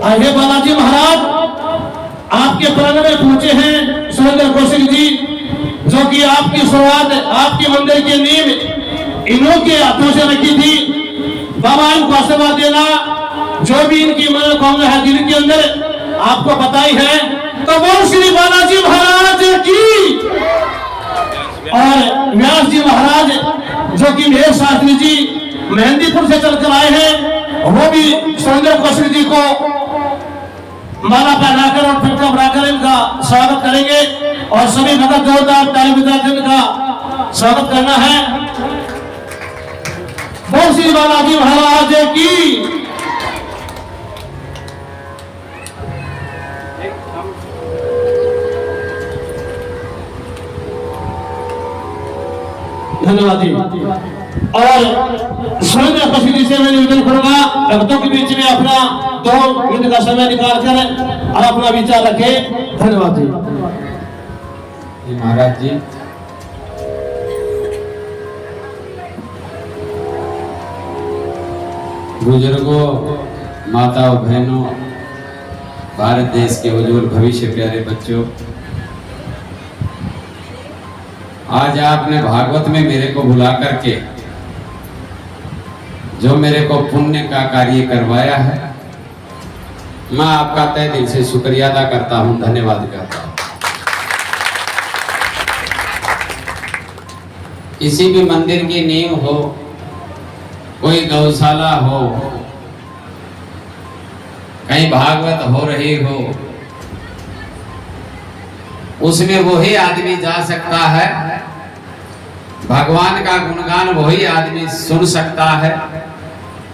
आगे बालाजी महाराज आपके प्रांगण में पहुंचे हैं सुरेंद्र कौशिक जी, जो कि आपकी शुरुआत आपके मंदिर की नींव इन्हों के हाथों से रखी थी। बाबा इनको आशीर्वाद देना, जो भी इनकी मनोकामना है दिल के अंदर आपको पता ही है। तो बोल श्री बालाजी महाराज की। और व्यास जी महाराज जो कि महेश शास्त्री जी मेहंदीपुर से चलकर आए हैं, वो भी सुरेंद्र कौशिक जी को माला पहनाकर और फिरका बनाकर इनका स्वागत करेंगे। और सभी भगत जोरदार ताली बजाकर इनका स्वागत करना है। बोल श्री बालाजी महाराज की। धन्यवाद जी। और सुरेंद्र कौशिक जी से मैं निवेदन करूंगा भक्तों के बीच में अपना 2 मिनट का समय निकाल कर और अपना विचार रखें। धन्यवाद जी। महाराज जी, बुजुर्गों, माताओं, बहनों, भारत देश के उज्जवल भविष्य, प्यारे बच्चों, आज आपने भागवत में मेरे को बुला करके जो मेरे को पुण्य का कार्य करवाया है, मैं आपका तहे दिल से शुक्रिया अदा करता हूं, धन्यवाद करता हूं। किसी भी मंदिर की नींव हो, कोई गौशाला हो, कहीं भागवत हो रही हो, उसमें वही आदमी जा सकता है, भगवान का गुणगान वही आदमी सुन सकता है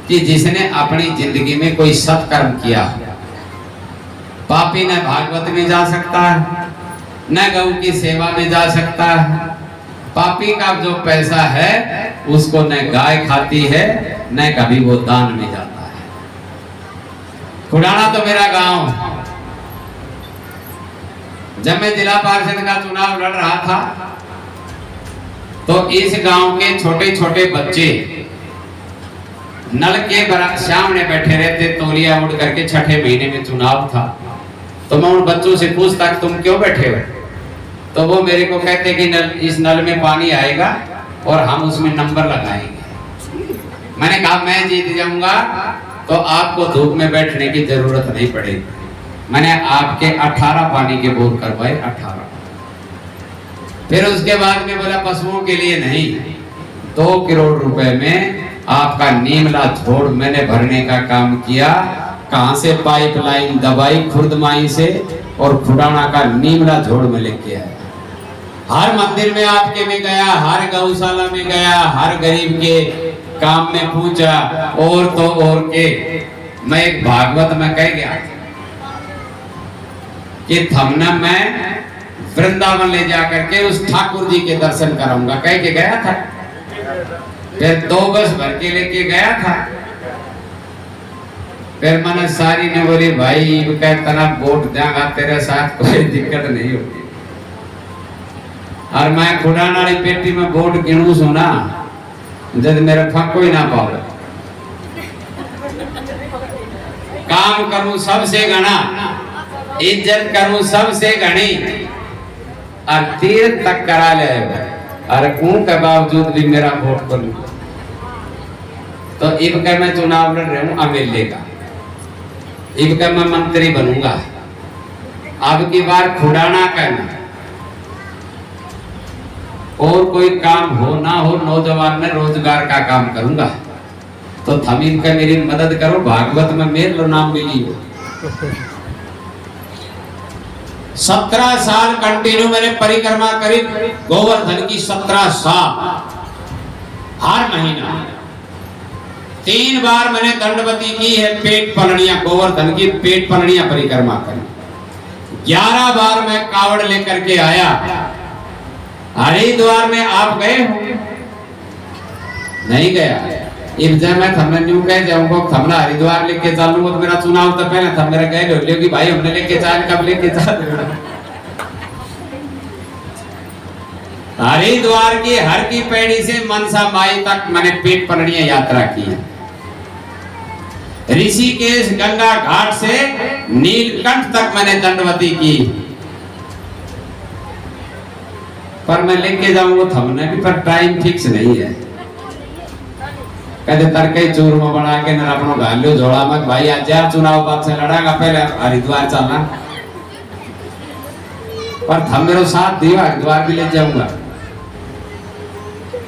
कि जिसने अपनी जिंदगी में कोई सत्कर्म किया। पापी न भागवत में जा सकता है, न गौ की सेवा में जा सकता है। पापी का जो पैसा है उसको न गाय खाती है, न कभी वो दान में जाता है। खुडाना तो मेरा गांव, जब मैं जिला पार्षद का चुनाव लड़ रहा था तो इस गांव के छोटे छोटे बच्चे नल के सामने बैठे रहते, तौलिया उड़ करके, 6ठे महीने में चुनाव था। तो मैं उन बच्चों से पूछता कि तुम क्यों बैठे हो, तो वो मेरे को कहते कि इस नल में पानी आएगा और हम उसमें नंबर लगाएंगे। मैंने कहा मैं जीत जाऊंगा तो आपको धूप में बैठने की जरूरत नहीं पड़ेगी। मैंने आपके 18 पानी के बोर करवाए, 18। फिर उसके बाद में बोला पशुओं के लिए नहीं, 2 करोड़ रुपए में आपका नीमला झोड़ मैंने भरने का काम किया। कहां से पाइपलाइन दबाई खुर्दमाई से और खुडाना का नीमला झोड़ में लेके आया। हर मंदिर में आपके में गया, हर गौशाला में गया, हर गरीब के काम में पूछा, और तो और के मैं एक भागवत में कह गया कि थमना मैं वृंदावन ले जाकर के उस ठाकुर जी के दर्शन कराऊंगा, कह के गया था। फिर 2 बस भर के लेके गया था। फिर मैंने सारी ने बोली भाई तना वोट देगा, तेरे साथ कोई दिक्कत नहीं होगी। और मैं खुडाना वाली पेटी में वोट गिनू सुना जब मेरे फको ही ना पावे। काम करूं सबसे गणा, इज्जत करूं सबसे घनी, और तीर तक करा ले, और के बावजूद भी मेरा वोट करूं। तो इब का मैं चुनाव लड़ रहा हूं एमएलए का, इब का मैं मंत्री बनूंगा। अब की बार खुडाना करना, और कोई काम हो ना हो, नौजवान में रोजगार का काम करूंगा। तो थमीम का मेरी मदद करो, भागवत में मेरे नाम मिली हो। 17 साल कंटिन्यू मैंने परिक्रमा करी गोवर्धन की, 17 साल हर महीना 3 बार मैंने दंडवती की है, पेट पलड़ियां गोवर्धन की पेट पलड़ियां परिक्रमा करी। 11 बार मैं कावड़ लेकर के आया। हरिद्वार में आप गए हो? नहीं गया। जब मैं थमने न्यू कह जाऊंगा थमना हरिद्वार लेके चलूंगा तो मेरा चुनाव तो पहले था मेरा गए लो कि भाई हमने लेके चल, कब लेके चल। हरिद्वार की हर की पैड़ी से मनसा माई तक मैंने पेट पलड़ियां यात्रा की है। ऋषिकेश गंगा घाट से नीलकंठ तक मैंने दंडवती की, पर मैं लेके जाऊंगा थमने भी, पर टाइम फिक्स नहीं है। कहते तरके चूरमा बना के न अपनो घालियो झोला में, भाई आज यार चुनाव बाद से लड़ागा, पहले हरिद्वार चलना, पर थम मेरे साथ दियो, हरिद्वार भी ले जाऊंगा,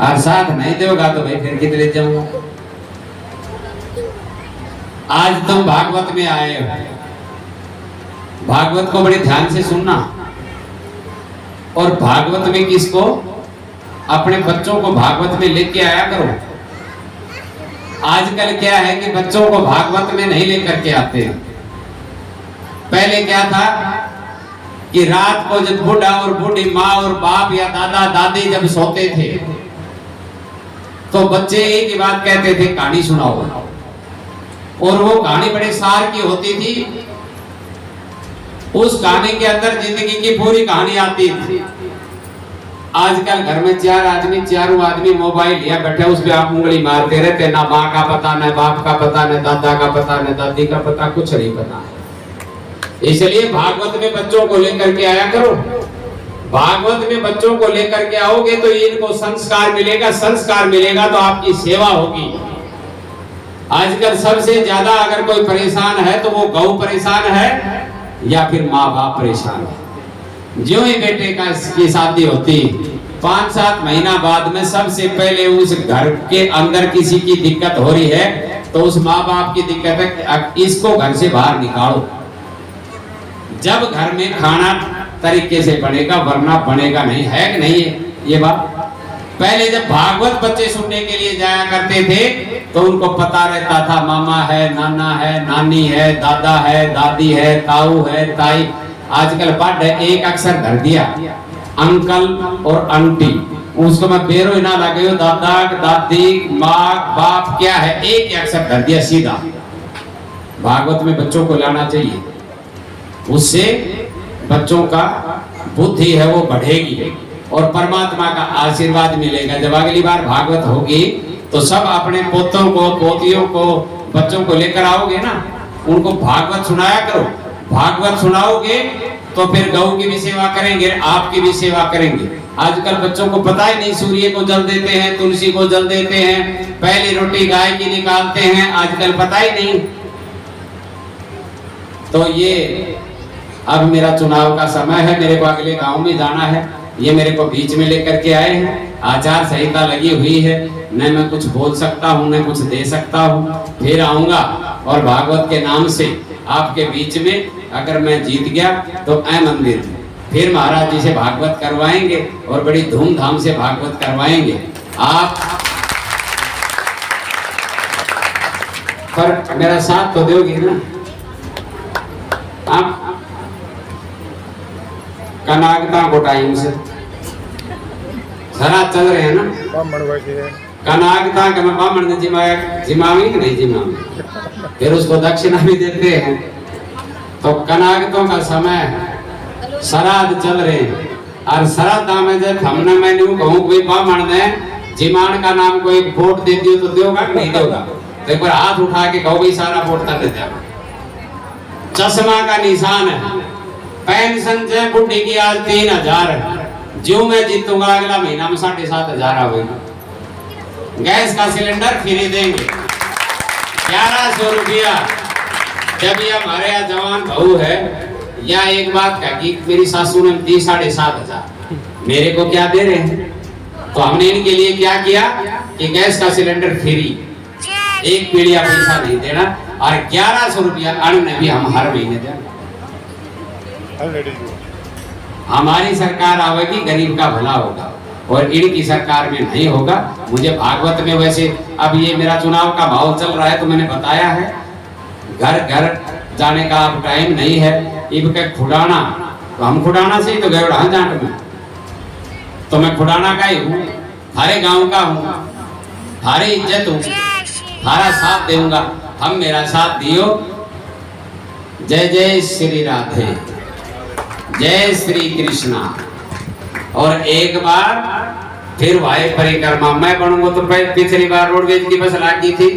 और साथ नहीं दोगा तो भाई फिर किधर ले जाऊंगा। आज तुम भागवत में आए हो, भागवत को बड़े ध्यान से सुनना, और भागवत में किसको, अपने बच्चों को भागवत में लेके आया करो। आजकल क्या है कि बच्चों को भागवत में नहीं लेकर के आते हैं। पहले क्या था कि रात को जब बूढ़ा और बूढ़ी माँ और बाप या दादा दादी जब सोते थे तो बच्चे एक ही बात कहते थे, कहानी सुनाओ, और वो कहानी बड़े सार की होती थी। उस कहानी के अंदर जिंदगी की पूरी कहानी आती थी। आजकल घर में चारों आदमी मोबाइल लिया बैठे, उस पे आप उंगली मारते रहते, ना माँ का पता, ना बाप का पता, ना दादा का पता, ना दादी का पता, कुछ नहीं पता। इसलिए भागवत में बच्चों को लेकर के आया करो। भागवत में बच्चों को लेकर के आओगे तो इनको संस्कार मिलेगा, संस्कार मिलेगा तो आपकी सेवा होगी। आजकल सबसे ज्यादा अगर कोई परेशान है तो वो गौ परेशान है या फिर माँ बाप परेशान है। जो ही बेटे की शादी होती 5-7 महीना बाद में सबसे पहले उस घर के अंदर किसी की दिक्कत हो रही है तो उस माँ बाप की दिक्कत है, इसको घर से बाहर निकालो। जब घर में खाना तरीके से बनेगा, वरना बनेगा नहीं, है कि नहीं है ये बात। पहले जब भागवत बच्चे सुनने के लिए जाया करते थे तो उनको पता रहता था मामा है, नाना है, नानी है, दादा है, दादी है, ताऊ है, ताई। आजकल पढ़ एक अक्षर धर दिया, अंकल और आंटी, उसको मैं बेरो ही ना लगे, दादा दादी माँ बाप क्या है, एक ही अक्षर धर दिया सीधा। भागवत में बच्चों को लाना चाहिए, उससे बच्चों का बुद्धि है वो बढ़ेगी और परमात्मा का आशीर्वाद मिलेगा। जब अगली बार भागवत होगी तो सब अपने पोतों को, पोतियों को, बच्चों को लेकर आओगे ना, उनको भागवत सुनाया करो। भागवत सुनाओगे तो फिर गौ की भी सेवा करेंगे, आपकी भी सेवा करेंगे। आजकल बच्चों को पता ही नहीं, सूर्य को जल देते हैं, तुलसी को जल देते हैं, पहली रोटी गाय की निकालते हैं, आजकल पता ही नहीं। तो ये अब मेरा चुनाव का समय है, मेरे को अगले गांव में जाना है, ये मेरे को बीच में लेकर के आए हैं। आचार संहिता लगी हुई है, न मैं कुछ बोल सकता हूँ न कुछ दे सकता हूँ। फिर आऊंगा और भागवत के नाम से आपके बीच में अगर मैं जीत गया तो ऐ मंदिर फिर महाराज जी से भागवत करवाएंगे और बड़ी धूमधाम से भागवत करवाएंगे। आप पर मेरा साथ तो दोगे ना। आप कनागता को टाइम से जरा चल रहे हैं ना, कनागता के मैं बामण ने जिमावी कि नहीं जिमावी, फिर उसको दक्षिणा भी देते हैं। तो कनागतों का समय श्राद्ध चल रहे हैं और श्राद्ध में जब हमने मैंने कहूँ कोई बामण ने जिमान का नाम को एक वोट दे दियो तो देगा कि नहीं देगा, तो एक बार हाथ उठा के कहो भाई सारा वोट कर देते हैं। चश्मा का निशान है, पेंशन से बुढ़ी की आज 3000 है, जो मैं जीतूंगा अगला महीना में 7500 होगा। गैस का सिलेंडर फ्री देंगे 1100 रुपया। जब ये हमारे यहाँ जवान बहू है या एक बात का कि मेरी सासू ने दी 7500, मेरे को क्या दे रहे हैं, तो हमने इनके लिए क्या किया कि गैस का सिलेंडर फ्री, एक पीढ़िया पैसा नहीं देना और 1100 रुपया अन्न भी हम हर महीने देना। हमारी सरकार आवेगी गरीब का भला होगा और इनकी सरकार में नहीं होगा। मुझे भागवत में वैसे अब ये मेरा चुनाव का माहौल चल रहा है तो मैंने बताया है, घर घर जाने का अब टाइम नहीं है। इब के खुडाना तो हम खुडाना से ही तो गए जाट में, तो मैं खुडाना का ही हूँ, हरे गांव का हूँ, हरे इज्जत हूँ, हरा साथ दूंगा। हम मेरा साथ दियो। जय जय श्री राधे, जय श्री कृष्णा। और एक बार फिर भाई परिक्रमा मैं बनूंगा तो पिछली बार रोडवेज की बस लागी थी।